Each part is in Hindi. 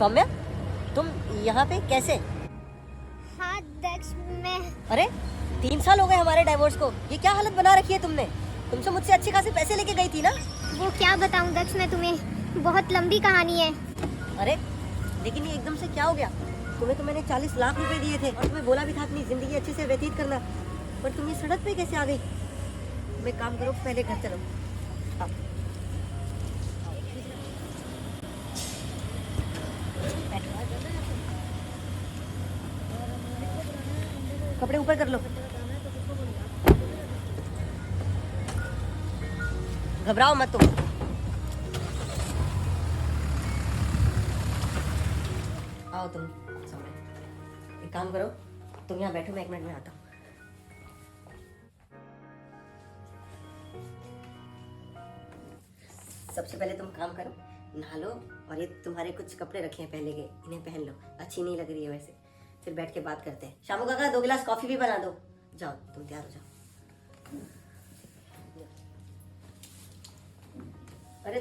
सौम्या, तुम यहाँ पे कैसे? हाँ दक्ष, मैं अरे 3 साल हो गए हमारे डाइवोर्स को, ये क्या हालत बना रखी है तुमने? तुमसे मुझसे अच्छे खासे पैसे लेके गई थी ना? वो क्या बताऊं दक्ष, मैं तुम्हें, बहुत लंबी कहानी है। अरे लेकिन ये एकदम से क्या हो गया? तुम्हें तो मैंने 40 लाख रुपए दिए थे और तुम्हें बोला भी था अपनी जिंदगी अच्छे से व्यतीत करना, पर तुम ये सड़क पे कैसे आ गई? तुम एक काम करो, पहले घर चलो। आओ। कपड़े ऊपर कर लो, घबराओ मत तुम। आओ तुम सामने। एक काम करो, तुम यहाँ बैठो, मैं 1 मिनट में आता हूँ। सबसे पहले तुम काम करो, नहा लो, और ये तुम्हारे कुछ कपड़े रखे हैं पहले के, इन्हें पहन लो, अच्छी नहीं लग रही है वैसे। फिर बैठ के बात करते हैं। शामू काका 2 गिलास कॉफी भी बना दो। जाओ तुम तैयार हो जाओ। अरे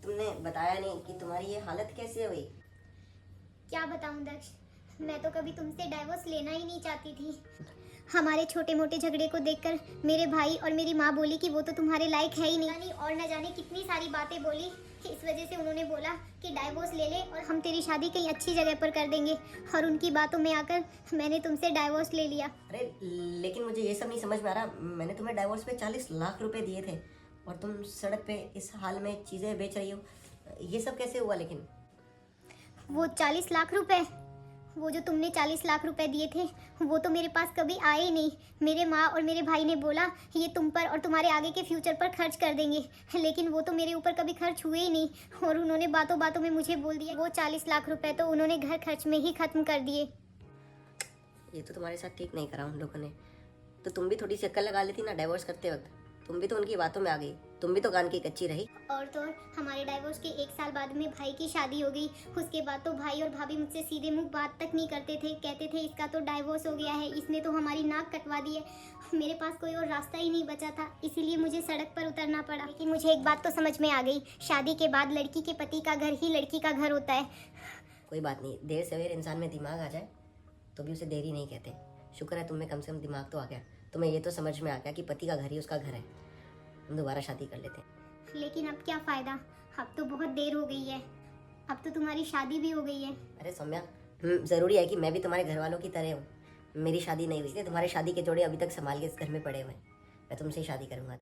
तुमने बताया नहीं कि तुम्हारी ये हालत कैसे हुई? क्या बताऊं दक्ष, मैं तो कभी तुमसे डाइवोर्स लेना ही नहीं चाहती थी। हमारे छोटे मोटे झगड़े को देखकर मेरे भाई और मेरी माँ बोली कि वो तो तुम्हारे लायक है ही नहीं, और न जाने कितनी सारी बातें बोली। इस वजह से उन्होंने बोला कि डाइवोर्स ले ले और हम तेरी शादी कहीं अच्छी जगह पर कर देंगे, और उनकी बातों में आकर मैंने तुमसे डाइवोर्स ले लिया। अरे लेकिन मुझे ये सब नहीं समझ में आ रहा। मैंने तुम्हें डाइवोर्स पे 40 लाख रुपए दिए थे और तुम सड़क पे इस हाल में चीजें बेच रही हो, ये सब कैसे हुआ? लेकिन वो 40 लाख रुपए, वो जो तुमने 40 लाख रुपए दिए थे, वो तो मेरे पास कभी आए ही नहीं। मेरे माँ और मेरे भाई ने बोला ये तुम पर और तुम्हारे आगे के फ्यूचर पर खर्च कर देंगे, लेकिन वो तो मेरे ऊपर कभी खर्च हुए ही नहीं। और उन्होंने बातों बातों में मुझे बोल दिया वो 40 लाख रुपए तो उन्होंने घर खर्च में ही खत्म कर दिए। ये तो तुम्हारे साथ ठीक नहीं करा उन लोगों ने। तो तुम भी थोड़ी सी अक्ल लगा लेती ना डाइवोर्स करते वक्त। तुम भी तो उनकी बातों में आ गई, तुम भी तो कान की कच्ची रही। और तो और हमारे डाइवोर्स के 1 साल बाद में भाई की शादी हो गई। उसके बाद तो भाई और भाभी मुझसे सीधे मुंह बात तक नहीं करते थे, कहते थे इसका तो डाइवोर्स हो गया है, इसने तो हमारी नाक कटवा दी है। मेरे पास कोई और रास्ता ही नहीं बचा था, इसीलिए मुझे सड़क पर उतरना पड़ा। लेकिन मुझे एक बात तो समझ में आ गई, शादी के बाद लड़की के पति का घर ही लड़की का घर होता है। कोई बात नहीं, देर सवेर इंसान में दिमाग आ जाए तो भी उसे देरी नहीं कहते। शुक्र है तुम्हें कम से कम दिमाग तो आ गया, तुम्हें ये तो समझ में आ गया कि पति का घर ही उसका घर है। हम दोबारा शादी कर लेते हैं। लेकिन अब क्या फायदा, अब तो बहुत देर हो गई है, अब तो तुम्हारी शादी भी हो गई है। अरे सौम्या, जरूरी है कि मैं भी तुम्हारे घर वालों की तरह हूँ? मेरी शादी नहीं हुई, इसलिए तुम्हारे शादी के जोड़े अभी तक संभाल के इस घर में पड़े हुए हैं। मैं तुमसे ही शादी करूंगा।